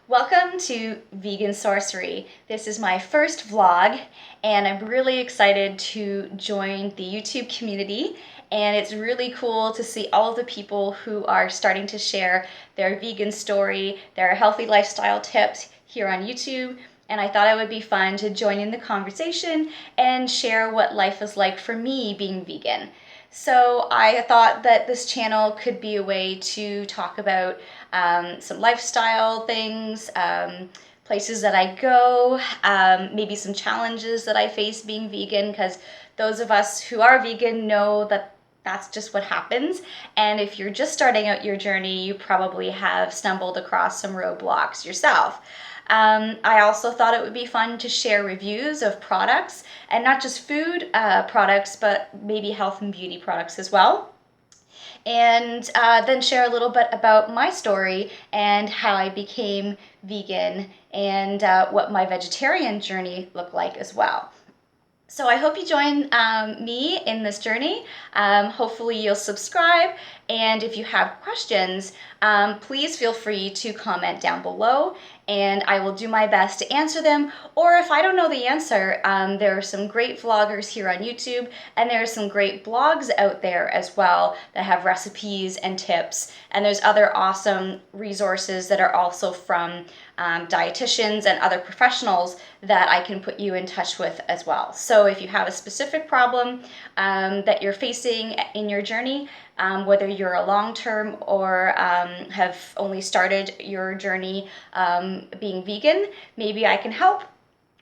Welcome to Vegan Sorcery. This is my first vlog, and I'm really excited to join the YouTube community. And it's really cool to see all of the people who are starting to share their vegan story, their healthy lifestyle tips here on YouTube. And I thought it would be fun to join in the conversation and share what life is like for me being vegan. So I thought that this channel could be a way to talk about some lifestyle things, places that I go, maybe some challenges that I face being vegan, because those of us who are vegan know that that's just what happens. And if you're just starting out your journey, you probably have stumbled across some roadblocks yourself. I also thought it would be fun to share reviews of products, and not just food products, but maybe health and beauty products as well. And then share a little bit about my story and how I became vegan and what my vegetarian journey looked like as well. So I hope you join me in this journey. Hopefully you'll subscribe, and if you have questions, please feel free to comment down below, and I will do my best to answer them. Or if I don't know the answer, there are some great vloggers here on YouTube, and there are some great blogs out there as well that have recipes and tips, and there's other awesome resources that are also from dietitians and other professionals that I can put you in touch with as well. So if you have a specific problem that you're facing in your journey, whether you're a long-term or have only started your journey being vegan, maybe I can help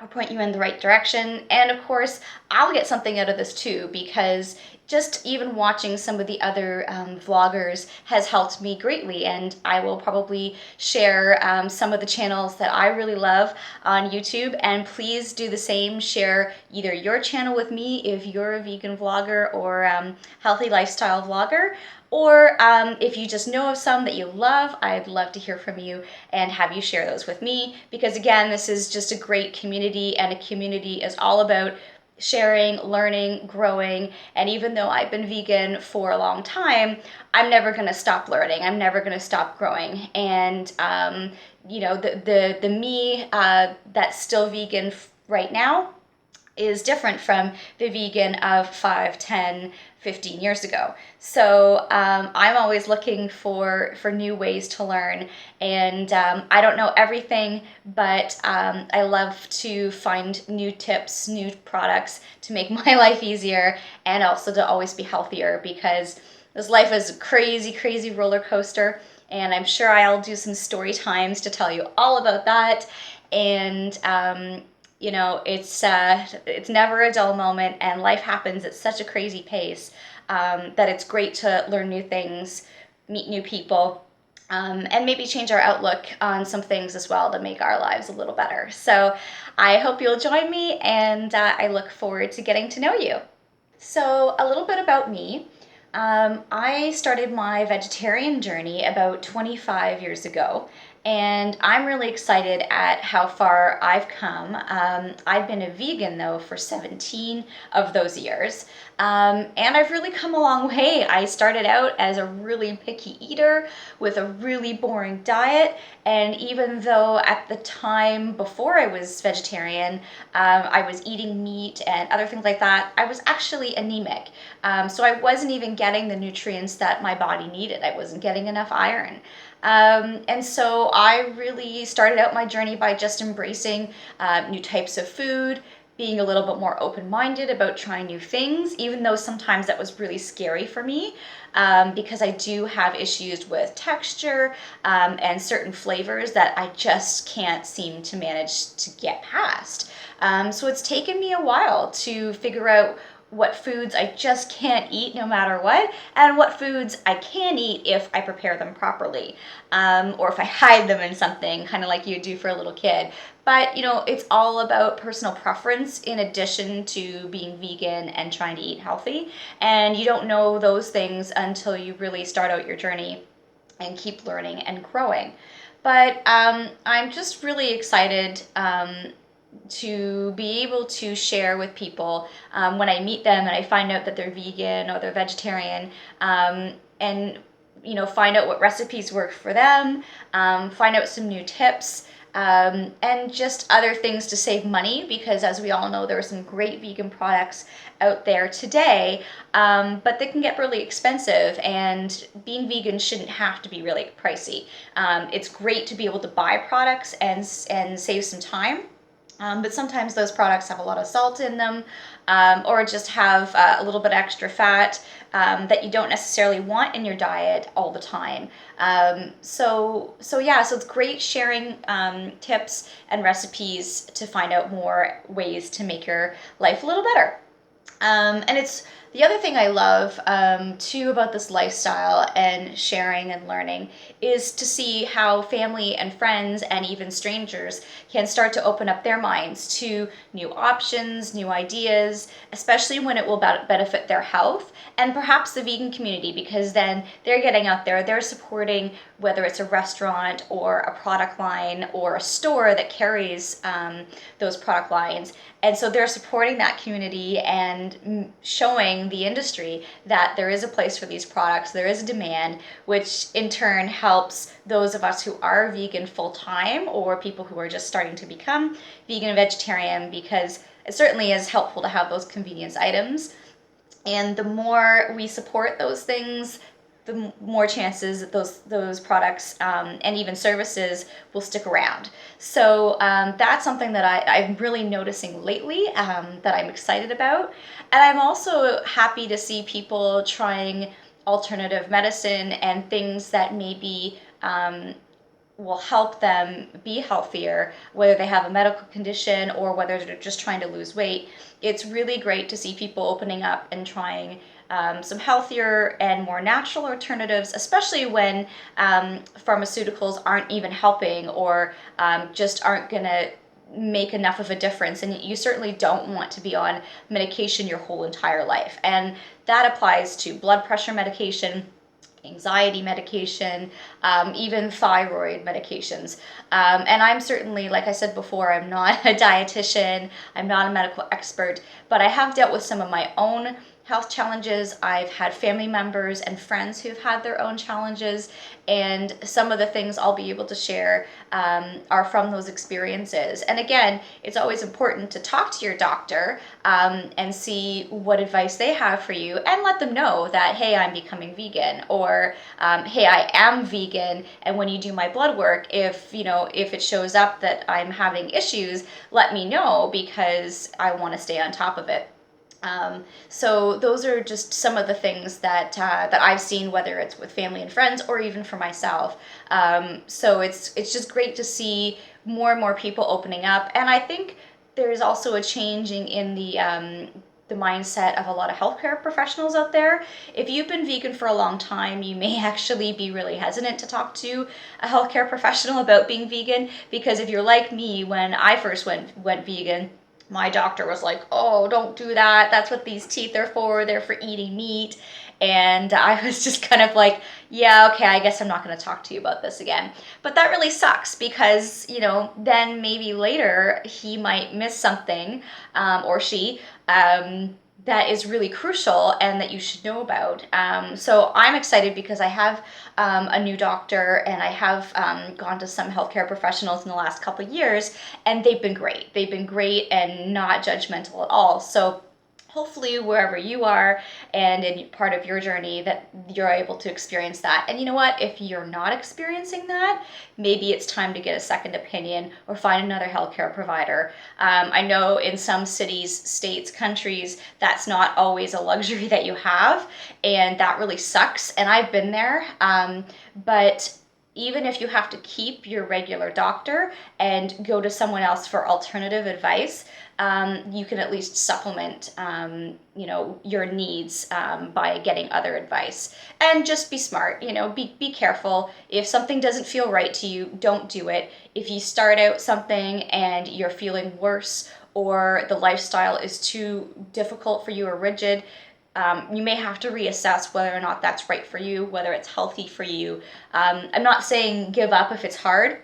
or point you in the right direction. And of course, I'll get something out of this too, because just even watching some of the other vloggers has helped me greatly. And I will probably share some of the channels that I really love on YouTube. And please do the same. Share either your channel with me if you're a vegan vlogger or healthy lifestyle vlogger. Or if you just know of some that you love, I'd love to hear from you and have you share those with me. Because again, this is just a great community, and a community is all about sharing, learning, growing. And even though I've been vegan for a long time, I'm never going to stop learning. I'm never going to stop growing. And you know, the me that's still vegan right now is different from the vegan of 5, 10, 15 years ago. So I'm always looking for new ways to learn. And I don't know everything, but I love to find new tips, new products to make my life easier, and also to always be healthier, because this life is a crazy, crazy roller coaster. And I'm sure I'll do some story times to tell you all about that. And you know, it's never a dull moment, and life happens at such a crazy pace that it's great to learn new things, meet new people, and maybe change our outlook on some things as well to make our lives a little better. So I hope you'll join me, and I look forward to getting to know you. So a little bit about me. I started my vegetarian journey about 25 years ago, and I'm really excited at how far I've come. I've been a vegan though for 17 of those years, and I've really come a long way. I started out as a really picky eater with a really boring diet, and even though at the time before I was vegetarian, I was eating meat and other things like that, I was actually anemic. So I wasn't even getting the nutrients that my body needed. I wasn't getting enough iron. And so I really started out my journey by just embracing new types of food, being a little bit more open-minded about trying new things, even though sometimes that was really scary for me, because I do have issues with texture and certain flavors that I just can't seem to manage to get past. So it's taken me a while to figure out what foods I just can't eat no matter what, and what foods I can eat if I prepare them properly, or if I hide them in something, kind of like you do for a little kid. But you know, it's all about personal preference in addition to being vegan and trying to eat healthy. And you don't know those things until you really start out your journey and keep learning and growing. But I'm just really excited to be able to share with people when I meet them and I find out that they're vegan or they're vegetarian, and find out what recipes work for them, find out some new tips, and just other things to save money, because as we all know, there are some great vegan products out there today, but they can get really expensive, and being vegan shouldn't have to be really pricey. It's great to be able to buy products and save some time. But sometimes those products have a lot of salt in them, or just have a little bit extra fat that you don't necessarily want in your diet all the time. So it's great sharing tips and recipes to find out more ways to make your life a little better. And it's the other thing I love too about this lifestyle and sharing and learning is to see how family and friends and even strangers can start to open up their minds to new options, new ideas, especially when it will benefit their health and perhaps the vegan community, because then they're getting out there, they're supporting, whether it's a restaurant or a product line or a store that carries those product lines. And so they're supporting that community and showing the industry that there is a place for these products, there is a demand, which in turn helps those of us who are vegan full time or people who are just starting to become vegan and vegetarian, because it certainly is helpful to have those convenience items. And the more we support those things, the more chances that those products and even services will stick around. So that's something that I'm really noticing lately, that I'm excited about. And I'm also happy to see people trying alternative medicine and things that maybe will help them be healthier, whether they have a medical condition or whether they're just trying to lose weight. It's really great to see people opening up and trying some healthier and more natural alternatives, especially when pharmaceuticals aren't even helping or just aren't going to make enough of a difference. And you certainly don't want to be on medication your whole entire life. And that applies to blood pressure medication, anxiety medication, even thyroid medications. And I'm certainly, like I said before, I'm not a dietitian, I'm not a medical expert, but I have dealt with some of my own health challenges. I've had family members and friends who've had their own challenges, and some of the things I'll be able to share are from those experiences. And again, it's always important to talk to your doctor and see what advice they have for you, and let them know that, hey, I'm becoming vegan, or hey, I am vegan, and when you do my blood work, if it shows up that I'm having issues, let me know, because I want to stay on top of it. So those are just some of the things that I've seen, whether it's with family and friends or even for myself. So it's just great to see more and more people opening up, and I think there's also a changing in the mindset of a lot of healthcare professionals out there. If you've been vegan for a long time, you may actually be really hesitant to talk to a healthcare professional about being vegan, because if you're like me, when I first went vegan, my doctor was like, oh, don't do that. That's what these teeth are for. They're for eating meat. And I was just kind of like, yeah, okay, I guess I'm not going to talk to you about this again. But that really sucks, because, then maybe later he might miss something, or she, that is really crucial and that you should know about. So I'm excited because I have a new doctor, and I have gone to some healthcare professionals in the last couple of years, and they've been great. They've been great and not judgmental at all. So hopefully wherever you are and in part of your journey, that you're able to experience that. And you know what, if you're not experiencing that, maybe it's time to get a second opinion or find another healthcare provider. I know in some cities, states, countries, that's not always a luxury that you have, and that really sucks, and I've been there. But even if you have to keep your regular doctor and go to someone else for alternative advice, you can at least supplement, your needs by getting other advice. And just be smart, be careful. If something doesn't feel right to you, don't do it. If you start out something and you're feeling worse, or the lifestyle is too difficult for you or rigid, you may have to reassess whether or not that's right for you, whether it's healthy for you. I'm not saying give up if it's hard,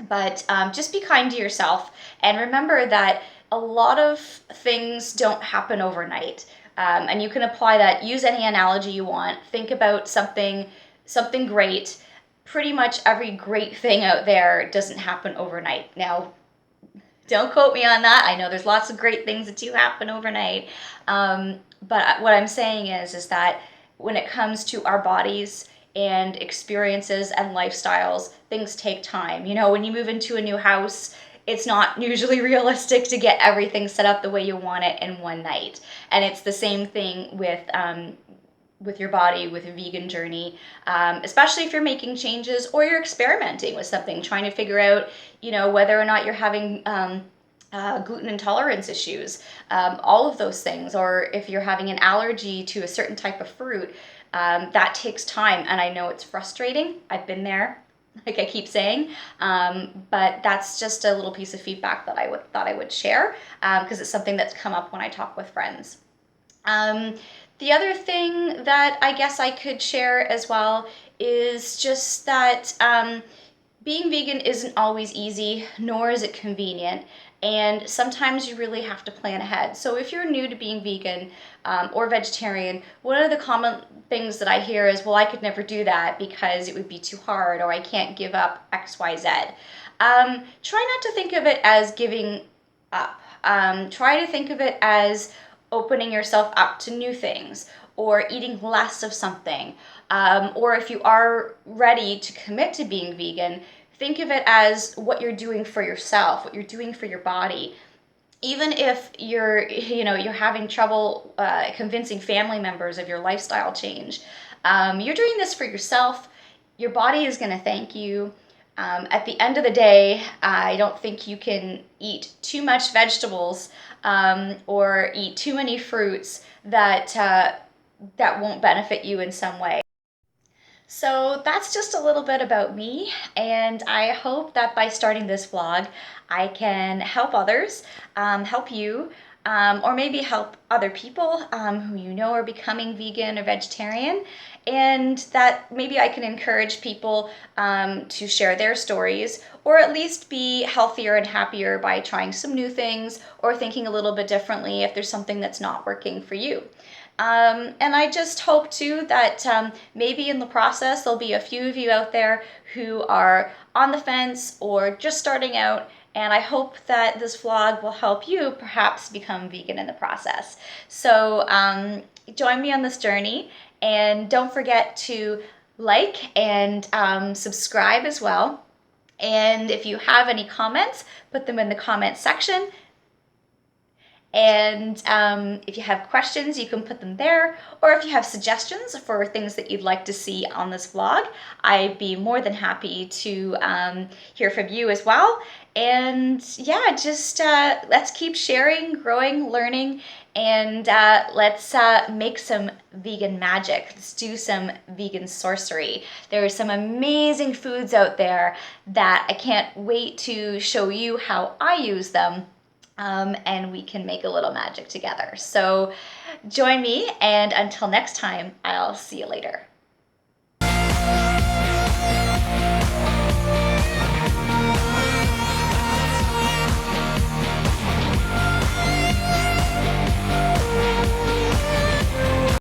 but just be kind to yourself, and remember that a lot of things don't happen overnight. And you can apply that, use any analogy you want. Think about something something great. Pretty much every great thing out there doesn't happen overnight. Now, don't quote me on that. I know there's lots of great things that do happen overnight. But what I'm saying is that when it comes to our bodies and experiences and lifestyles, things take time. You know, when you move into a new house, it's not usually realistic to get everything set up the way you want it in one night. And it's the same thing with your body, with a vegan journey, especially if you're making changes or you're experimenting with something, trying to figure out, you know, whether or not you're having gluten intolerance issues, all of those things, or if you're having an allergy to a certain type of fruit, that takes time. And I know it's frustrating. I've been there, like I keep saying, but that's just a little piece of feedback that thought I would share, because it's something that's come up when I talk with friends. The other thing that I guess I could share as well is just that being vegan isn't always easy, nor is it convenient. And sometimes you really have to plan ahead. So if you're new to being vegan or vegetarian, one of the common things that I hear is, well, I could never do that because it would be too hard, or I can't give up X, Y, Z. Try not to think of it as giving up. Try to think of it as opening yourself up to new things, or eating less of something. Or if you are ready to commit to being vegan, think of it as what you're doing for yourself, what you're doing for your body. Even if you're having trouble convincing family members of your lifestyle change, you're doing this for yourself. Your body is going to thank you. At the end of the day, I don't think you can eat too much vegetables or eat too many fruits that won't benefit you in some way. So that's just a little bit about me, and I hope that by starting this vlog, I can help others, help you, or maybe help other people who you know are becoming vegan or vegetarian, and that maybe I can encourage people to share their stories, or at least be healthier and happier by trying some new things or thinking a little bit differently if there's something that's not working for you. And I just hope too that maybe in the process there'll be a few of you out there who are on the fence or just starting out, and I hope that this vlog will help you perhaps become vegan in the process. So join me on this journey, and don't forget to like and subscribe as well. And if you have any comments, put them in the comment section. And if you have questions, you can put them there. Or if you have suggestions for things that you'd like to see on this vlog, I'd be more than happy to hear from you as well. And yeah, just let's keep sharing, growing, learning, and let's make some vegan magic. Let's do some vegan sorcery. There are some amazing foods out there that I can't wait to show you how I use them. And we can make a little magic together. So join me, and until next time, I'll see you later.